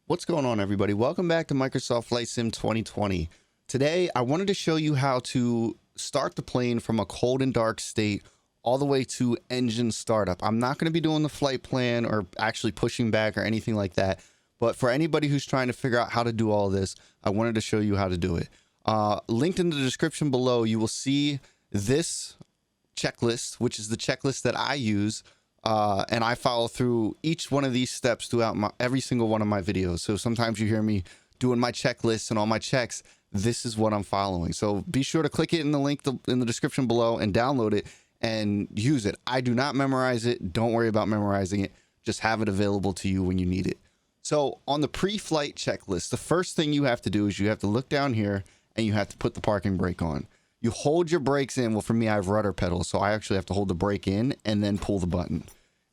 What's going on, everybody? Welcome back to Microsoft Flight Sim 2020. Today, I wanted to show you how to start the plane from a cold and dark state all the way to engine startup. I'm not going to be doing the flight plan or actually pushing back or anything like that. But for anybody who's trying to figure out how to do all this, I wanted to show you how to do it. Linked in the description below, you will see this checklist, which is the checklist that I use. And I follow through each one of these steps throughout every single one of my videos. So sometimes you hear me doing my checklist and all my checks. This is what I'm following. So be sure to click it in the link in the description below and download it and use it. I do not memorize it. Don't worry about memorizing it. Just have it available to you when you need it. So on the pre-flight checklist, the first thing you have to do is you have to look down here and you have to put the parking brake on. You hold your brakes in. Well, for me, I have rudder pedals, so I actually have to hold the brake in and then pull the button,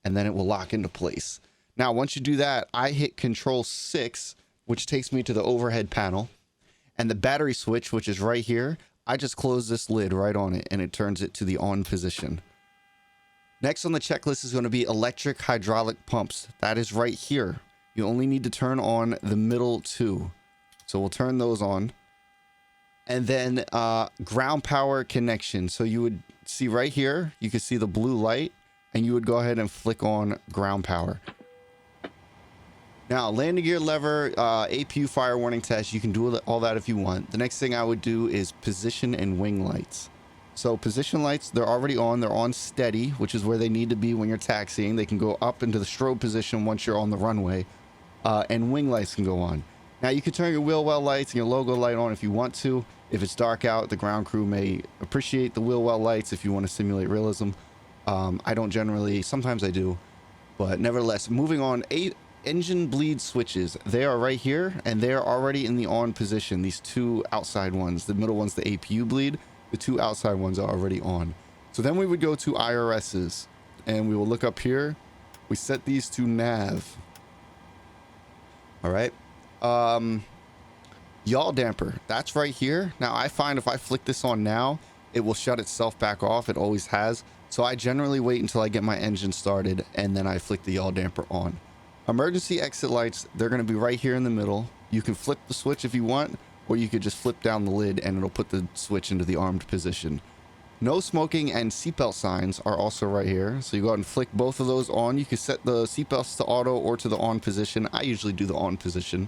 and then it will lock into place. Now, once you do that, I hit Control 6, which takes me to the overhead panel, and the battery switch, which is right here, I just close this lid right on it, and it turns it to the on position. Next on the checklist is going to be electric hydraulic pumps. That is right here. You only need to turn on the middle two. So we'll turn those on. And then ground power connection. So you would see right here, you can see the blue light, and you would go ahead and flick on ground power. Now, landing gear lever, APU fire warning test, you can do all that if you want. The next thing I would do is position and wing lights. So position lights, they're already on. They're on steady, which is where they need to be when you're taxiing. They can go up into the strobe position once you're on the runway, and wing lights can go on. Now, you can turn your wheel well lights and your logo light on if you want to. If it's dark out, the ground crew may appreciate the wheel well lights if you want to simulate realism. I don't generally, sometimes I do, but nevertheless, moving on, 8 engine bleed switches. They are right here, and they are already in the on position. These two outside ones, the middle one's the APU bleed, the two outside ones are already on. So then we would go to IRSs, and we will look up here. We set these to nav. All right. Yaw damper, that's right here. Now, I find if I flick this on now, it will shut itself back off. It always has. So I generally wait until I get my engine started, and then I flick the yaw damper on. Emergency exit lights, they're going to be right here in the middle. You can flip the switch if you want, or you could just flip down the lid and it'll put the switch into the armed position. No smoking and seatbelt signs are also right here. So you go ahead and flick both of those on. You can set the seatbelts to auto or to the on position. I usually do the on position.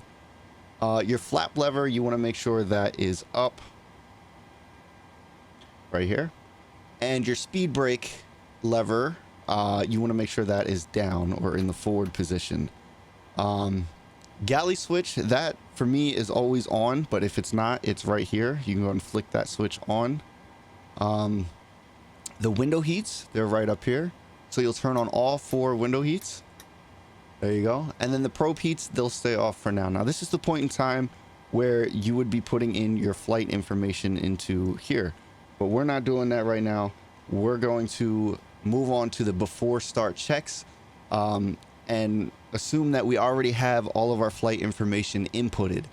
Your flap lever, you want to make sure that is up right here. And your speed brake lever, you want to make sure that is down or in the forward position. Galley switch, that for me is always on, but if it's not, it's right here. You can go and flick that switch on. The window heats, they're right up here. So you'll turn on all 4 window heats. There you go. And then the probe heats, they'll stay off for now. Now, this is the point in time where you would be putting in your flight information into here. But we're not doing that right now. We're going to move on to the before start checks and assume that we already have all of our flight information inputted.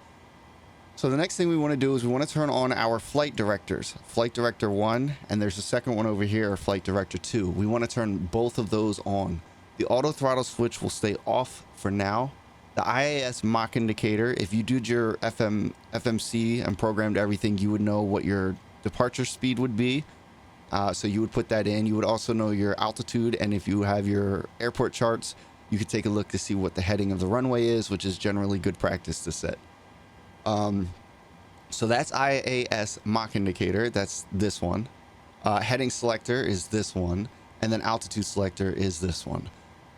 So the next thing we want to do is we want to turn on our flight directors. Flight director 1, and there's a second one over here, flight director 2. We want to turn both of those on. The auto throttle switch will stay off for now. The IAS Mach indicator, if you did your FMC and programmed everything, you would know what your departure speed would be. So you would put that in. You would also know your altitude, and if you have your airport charts, you could take a look to see what the heading of the runway is, which is generally good practice to set. So that's IAS Mach indicator. That's this one. Heading selector is this one, and then altitude selector is this one.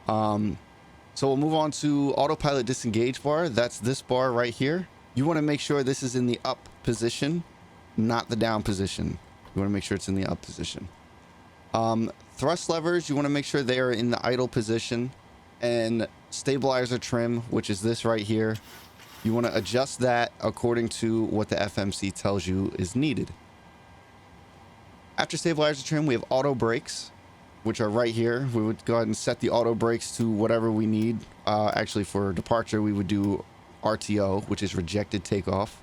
So we'll move on to autopilot disengage bar. That's this bar right here. You want to make sure this is in the up position, not the down position. You want to make sure it's in the up position. Thrust levers, you want to make sure they are in the idle position. And stabilizer trim, which is this right here, you want to adjust that according to what the FMC tells you is needed. After stabilizer trim, we have auto brakes, which are right here. We would go ahead and set the auto brakes to whatever we need. Actually, for departure, we would do RTO, which is rejected takeoff.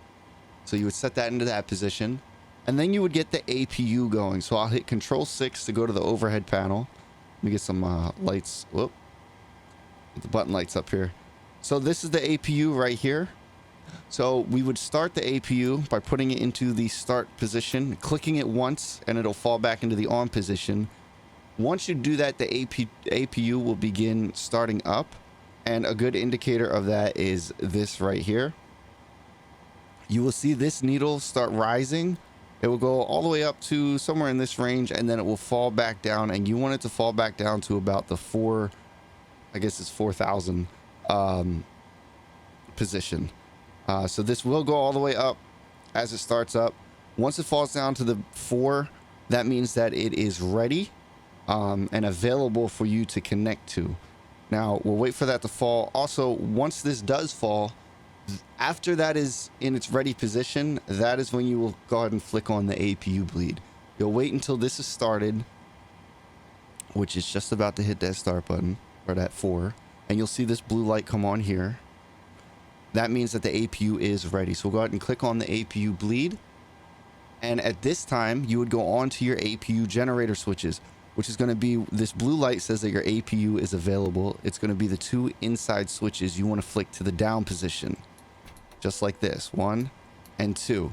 So you would set that into that position. And then you would get the APU going. So I'll hit Control 6 to go to the overhead panel. Let me get some lights. Whoop. Get the button lights up here. So this is the APU right here. So we would start the APU by putting it into the start position, clicking it once, and it'll fall back into the on position. Once you do that, the APU will begin starting up. And a good indicator of that is this right here. You will see this needle start rising. It will go all the way up to somewhere in this range, and then it will fall back down. And you want it to fall back down to about the 4,000 position. So this will go all the way up as it starts up. Once it falls down to the 4, that means that it is ready and available for you to connect to. Now we'll wait for that to fall. Also, once this does fall, after that is in its ready position, that is when you will go ahead and flick on the APU bleed. You'll wait until this is started, which is just about to hit that start button, or that 4, and you'll see this blue light come on here. That means that the APU is ready. So we'll go ahead and click on the APU bleed. And at this time, you would go on to your APU generator switches, which is going to be, this blue light says that your APU is available. It's going to be the 2 inside switches you want to flick to the down position. Just like this, 1 and 2.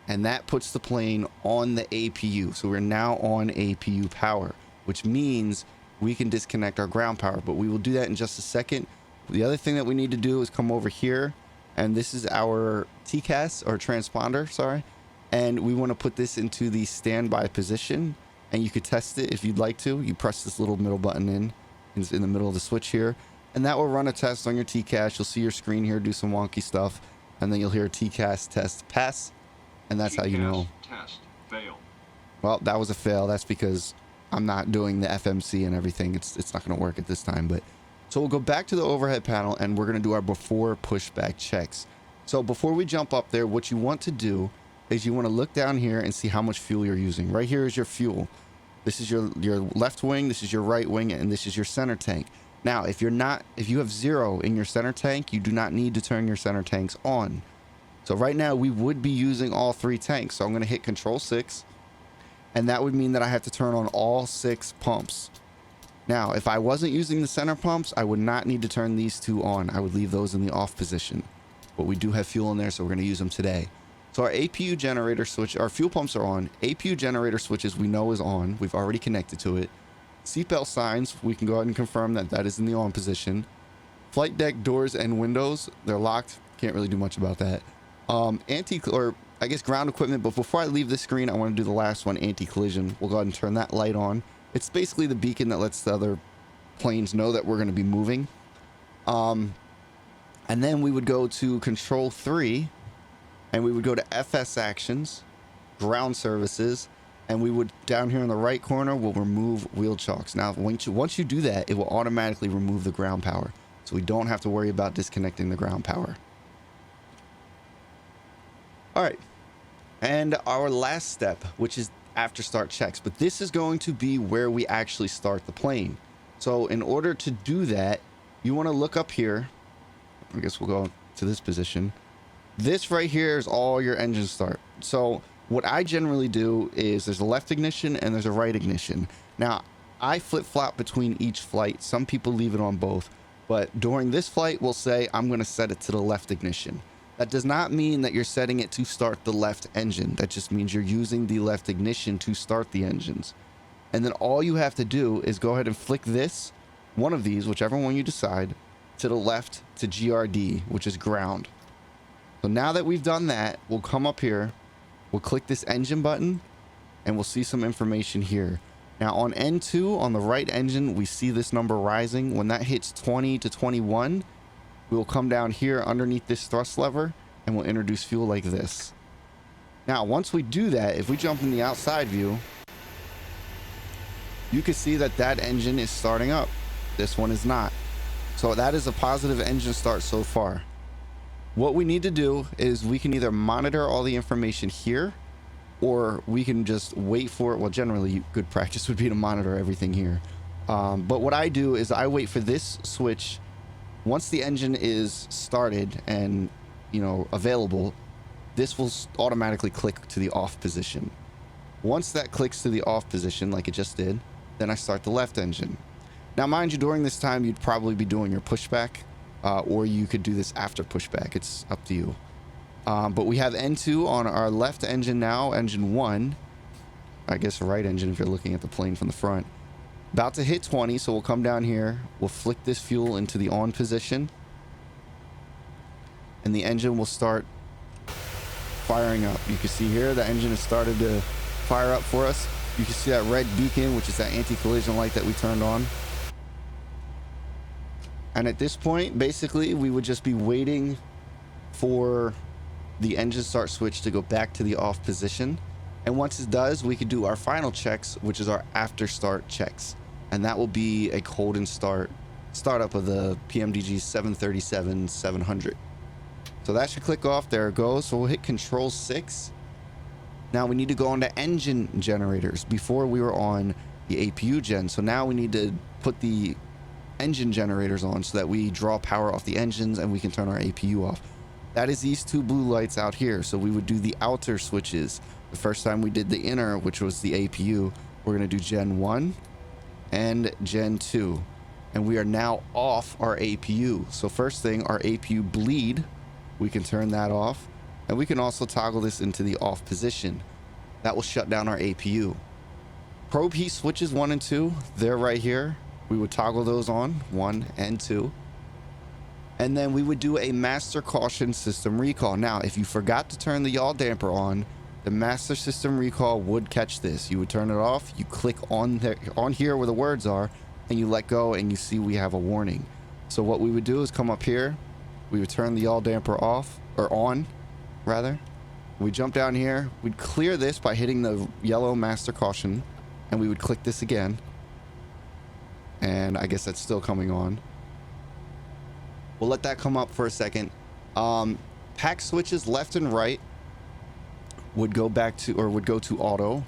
And that puts the plane on the APU. So we're now on APU power, which means we can disconnect our ground power, but we will do that in just a second. The other thing that we need to do is come over here, and this is our TCAS, or transponder, sorry. And we want to put this into the standby position, and you could test it if you'd like to. You press this little middle button in the middle of the switch here, and that will run a test on your TCAS. You'll see your screen here do some wonky stuff, and then you'll hear TCAS test pass, and that's how you know. Test fail. Well, that was a fail. That's because I'm not doing the FMC and everything. It's not going to work at this time. But so we'll go back to the overhead panel, and we're going to do our before pushback checks. So before we jump up there, what you want to do is you want to look down here and see how much fuel you're using. Right here is your fuel. This is your left wing, this is your right wing, and this is your center tank. Now, if you have 0 in your center tank, you do not need to turn your center tanks on. So right now we would be using all 3 tanks. So I'm going to hit Control 6, and that would mean that I have to turn on all 6 pumps. Now, if I wasn't using the center pumps, I would not need to turn these 2 on. I would leave those in the off position. But we do have fuel in there, so we're going to use them today. So our APU generator switch, our fuel pumps are on. APU generator switches we know is on. We've already connected to it. Seatbelt signs, we can go ahead and confirm that that is in the on position. Flight deck doors and windows, they're locked. Can't really do much about that. I guess ground equipment, but before I leave this screen, I want to do the last one, anti-collision. We'll go ahead and turn that light on. It's basically the beacon that lets the other planes know that we're going to be moving. And then we would go to Control 3, and we would go to FS Actions, Ground Services, and we would, down here in the right corner, we'll remove wheel chocks. Now, once you do that, it will automatically remove the ground power. So we don't have to worry about disconnecting the ground power. All right. And our last step, which is after start checks, but this is going to be where we actually start the plane. So in order to do that, you want to look up here. I guess we'll go to this position. This right here is all your engine start. So what I generally do is there's a left ignition and there's a right ignition. Now, I flip-flop between each flight. Some people leave it on both, but during this flight, we'll say I'm going to set it to the left ignition. That does not mean that you're setting it to start the left engine. That just means you're using the left ignition to start the engines. And then all you have to do is go ahead and flick this, one of these, whichever one you decide, to the left to GRD, which is ground. So now that we've done that, we'll come up here, we'll click this engine button, and we'll see some information here. Now on N2, on the right engine, we see this number rising. When that hits 20 to 21, we will come down here underneath this thrust lever, and we'll introduce fuel like this. Now, once we do that, if we jump in the outside view, you can see that that engine is starting up. This one is not. So that is a positive engine start so far. What we need to do is we can either monitor all the information here, or we can just wait for it. Well, generally good practice would be to monitor everything here. But what I do is I wait for this switch. Once the engine is started and, available, this will automatically click to the off position. Once that clicks to the off position, like it just did, then I start the left engine. Now, mind you, during this time, you'd probably be doing your pushback. or you could do this after pushback. It's up to you. But we have N2 on our left engine now, engine 1. I guess right engine if you're looking at the plane from the front. About to hit 20, so we'll come down here. We'll flick this fuel into the on position. And the engine will start firing up. You can see here the engine has started to fire up for us. You can see that red beacon, which is that anti-collision light that we turned on. And at this point, basically, we would just be waiting for the engine start switch to go back to the off position. And once it does, we could do our final checks, which is our after start checks. And that will be a cold and startup of the PMDG 737-700. So that should click off. There it goes. So we'll hit Control 6. Now we need to go on to engine generators. Before we were on the APU gen. So now we need to put the engine generators on so that we draw power off the engines and we can turn our APU off. That is these two blue lights out here. So we would do the outer switches. The first time we did the inner, which was the APU, we're going to do Gen 1 and Gen 2. And we are now off our APU. So first thing, our APU bleed, we can turn that off. And we can also toggle this into the off position. That will shut down our APU. Probe heat switches 1 and 2, they're right here. We would toggle those on, 1 and 2. And then we would do a master caution system recall. Now, if you forgot to turn the yaw damper on, the master system recall would catch this. You would turn it off, you click on there, on here where the words are, and you let go, and you see we have a warning. So what we would do is come up here, we would turn the yaw damper off, or on, rather. We jump down here, we'd clear this by hitting the yellow master caution, and we would click this again. And I guess that's still coming on. We'll let that come up for a second. Pack switches left and right would go back to, or would go to auto.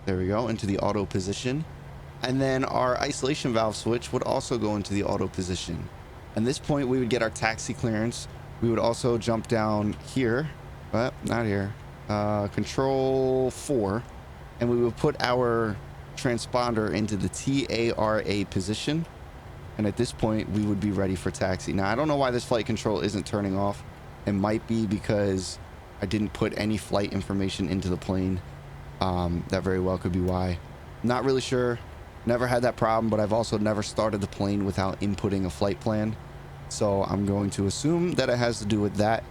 There we go, into the auto position. And then our isolation valve switch would also go into the auto position. At this point, we would get our taxi clearance. We would also jump down here, but not here, control 4, and we would put our transponder into the TARA position. And at this point, we would be ready for taxi. Now, I don't know why this flight control isn't turning off. It might be because I didn't put any flight information into the plane. That very well could be why. Not really sure. Never had that problem, but I've also never started the plane without inputting a flight plan. So I'm going to assume that it has to do with that.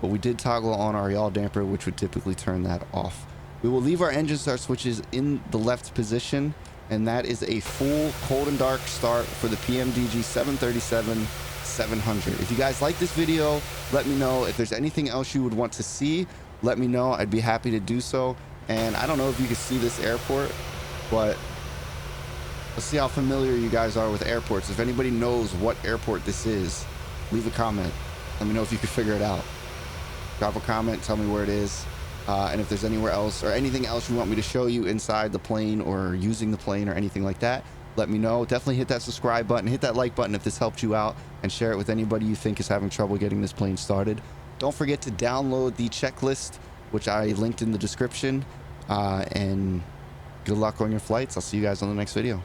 But we did toggle on our yaw damper, which would typically turn that off. We will leave our engine start switches in the left position. And that is a full cold and dark start for the PMDG 737-700. If you guys like this video, let me know. If there's anything else you would want to see, let me know. I'd be happy to do so. And I don't know if you can see this airport, but let's see how familiar you guys are with airports. If anybody knows what airport this is, leave a comment. Let me know if you can figure it out. Drop a comment, tell me where it is. And if there's anywhere else or anything else you want me to show you inside the plane or using the plane or anything like that, let me know. Definitely hit that subscribe button, hit that like button if this helped you out, and share it with anybody you think is having trouble getting this plane started. Don't forget to download the checklist, which I linked in the description, and good luck on your flights. I'll see you guys on the next video.